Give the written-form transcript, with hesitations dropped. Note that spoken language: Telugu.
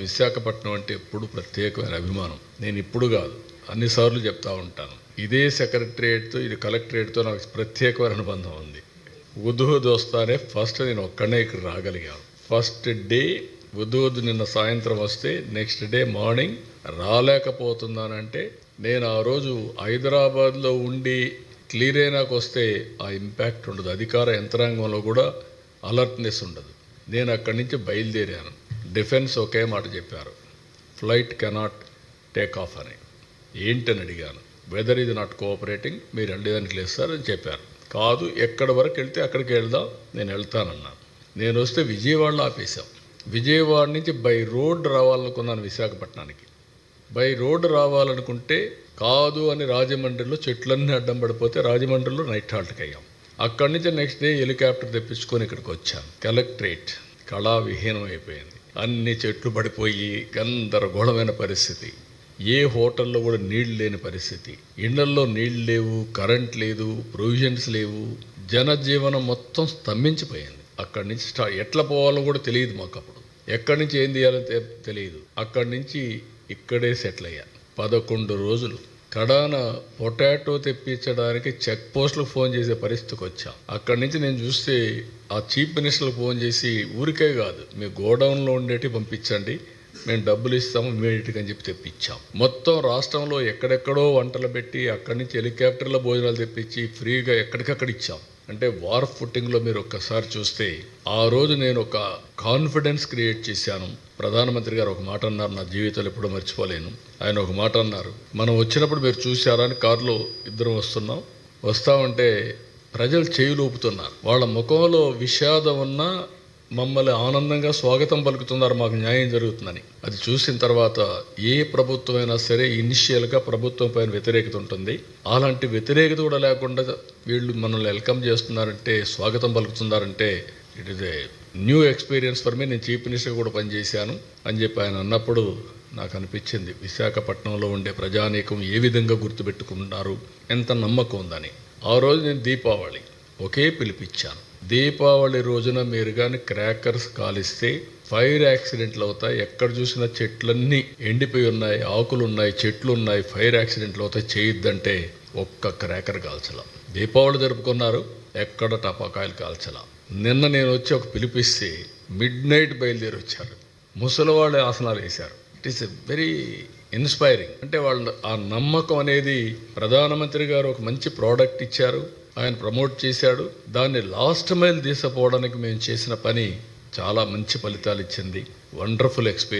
విశాఖపట్నం అంటే ఎప్పుడు ప్రత్యేకమైన అభిమానం. నేను ఇప్పుడు కాదు, అన్నిసార్లు చెప్తా ఉంటాను. ఇదే సెక్రటరియట్తో, ఇది కలెక్టరేట్తో నాకు ప్రత్యేకమైన అనుబంధం ఉంది. ఉదూద్ వస్తానే ఫస్ట్ నేను ఒక్కడే ఇక్కడ రాగలిగాను. ఫస్ట్ డే ఉదూద్ నిన్న సాయంత్రం వస్తే నెక్స్ట్ డే మార్నింగ్ రాలేకపోతున్నానంటే నేను ఆ రోజు హైదరాబాద్లో ఉండి క్లియర్ అయినాకు వస్తే ఆ ఇంపాక్ట్ ఉండదు. అధికార యంత్రాంగంలో కూడా అలర్ట్నెస్ ఉండదు. నేను అక్కడి నుంచి బయలుదేరాను. డిఫెన్స్ ఒకే మాట చెప్పారు, ఫ్లైట్ కెనాట్ టేక్ ఆఫ్ అని. ఏంటని అడిగాను. వెదర్ ఇది నాట్ కోఆపరేటింగ్, మీరు వెళ్ళడానికి లేదు సార్ అని చెప్పారు. కాదు, ఎక్కడి వరకు వెళ్తే అక్కడికి వెళ్దాం, నేను వెళ్తానన్నాను. నేను వస్తే విజయవాడలో ఆపేశాం. విజయవాడ నుంచి బై రోడ్ రావాలనుకున్నాను విశాఖపట్నానికి. బై రోడ్ రావాలనుకుంటే కాదు అని రాజమండ్రిలో చెట్లన్నీ అడ్డం పడిపోతే రాజమండ్రిలో నైట్ హాల్ట్కి అయ్యాం. అక్కడి నుంచి నెక్స్ట్ డే హెలికాప్టర్ తెప్పించుకొని ఇక్కడికి వచ్చాను. కలెక్టరేట్ కళా విహీనం అయిపోయింది. అన్ని చెట్లు పడిపోయి గందరగోళమైన పరిస్థితి. ఏ హోటల్లో కూడా నీళ్లు లేని పరిస్థితి. ఇళ్లల్లో నీళ్లు లేవు, కరెంట్ లేదు, ప్రొవిజన్స్ లేవు. జనజీవనం మొత్తం స్తంభించిపోయింది. అక్కడి నుంచి ఎట్లా పోవాలో కూడా తెలియదు మాకు. అప్పుడు ఎక్కడి నుంచి ఏం చేయాలో తెలియదు. అక్కడి నుంచి ఇక్కడే సెటిల్ అయ్యా. 11 రోజులు కడాన పొటాటో తెప్పించడానికి చెక్ పోస్టులకు ఫోన్ చేసే పరిస్థితికి వచ్చాం. అక్కడి నుంచి నేను చూస్తే ఆ చీఫ్ మినిస్టర్లకు ఫోన్ చేసి ఊరికే కాదు, మీ గోడౌన్లో ఉండేటి పంపించండి, మేము డబ్బులు ఇస్తాము ఇమీడియట్గా అని చెప్పి తెప్పించాం. మొత్తం రాష్ట్రంలో ఎక్కడెక్కడో వంటలు పెట్టి అక్కడి నుంచి హెలికాప్టర్లో భోజనాలు తెప్పించి ఫ్రీగా ఎక్కడికక్కడ ఇచ్చాం. అంటే వార్ ఫుట్టింగ్లో మీరు ఒక్కసారి చూస్తే ఆ రోజు నేను ఒక కాన్ఫిడెన్స్ క్రియేట్ చేశాను. ప్రధానమంత్రి గారు ఒక మాట అన్నారు, నా జీవితంలో ఎప్పుడూ మర్చిపోలేను. ఆయన ఒక మాట అన్నారు, మనం వచ్చినప్పుడు మీరు చూశారా అని కారులో ఇద్దరం వస్తామంటే ప్రజలు చేయులు ఊపుతున్నారు. వాళ్ళ ముఖంలో విషాదం ఉన్నా మమ్మల్ని ఆనందంగా స్వాగతం పలుకుతున్నారు, మాకు న్యాయం జరుగుతుందని. అది చూసిన తర్వాత ఏ ప్రభుత్వం అయినా సరే ఇనిషియల్గా ప్రభుత్వం పైన వ్యతిరేకత ఉంటుంది. అలాంటి వ్యతిరేకత కూడా లేకుండా వీళ్ళు మనల్ని వెల్కమ్ చేస్తున్నారంటే, స్వాగతం పలుకుతున్నారంటే it is a new experience for me. నేను చీఫ్ మినిస్టర్ కూడా పనిచేశాను అని చెప్పి ఆయన అన్నప్పుడు నాకు అనిపించింది, విశాఖపట్నంలో ఉండే ప్రజానీకం ఏ విధంగా గుర్తుపెట్టుకున్నారు, ఎంత నమ్మకం ఉందని. ఆ రోజు నేను దీపావళి ఒకే పిలిపించాను. దీపావళి రోజున మీరు కానీ క్రాకర్స్ కాలిస్తే ఫైర్ యాక్సిడెంట్లు అవుతాయి. ఎక్కడ చూసినా చెట్లన్నీ ఎండిపోయి ఉన్నాయి, ఆకులు ఉన్నాయి, చెట్లు ఉన్నాయి, ఫైర్ యాక్సిడెంట్లు అవుతాయి, చేయొద్దంటే ఒక్క క్రాకర్ కాల్చలా. దీపావళి జరుపుకున్నారు, ఎక్కడ టపాకాయలు కాల్చలా. నిన్న నేను వచ్చి ఒక పిలిపిస్తే మిడ్-నైట్ బయలుదేరి వచ్చారు. ముసలివాళ్ళు ఆసనాలు వేశారు. It is a very inspiring. అంటే వాళ్ళు ఆ నమ్మకం అనేది, ప్రధానమంత్రి గారు ఒక మంచి ప్రోడక్ట్ ఇచ్చారు, ఆయన ప్రమోట్ చేశాడు. దాన్ని లాస్ట్ మైల్ తీసుకుపోవడానికి మేము చేసిన పని చాలా మంచి ఫలితాలు ఇచ్చింది. Wonderful experience.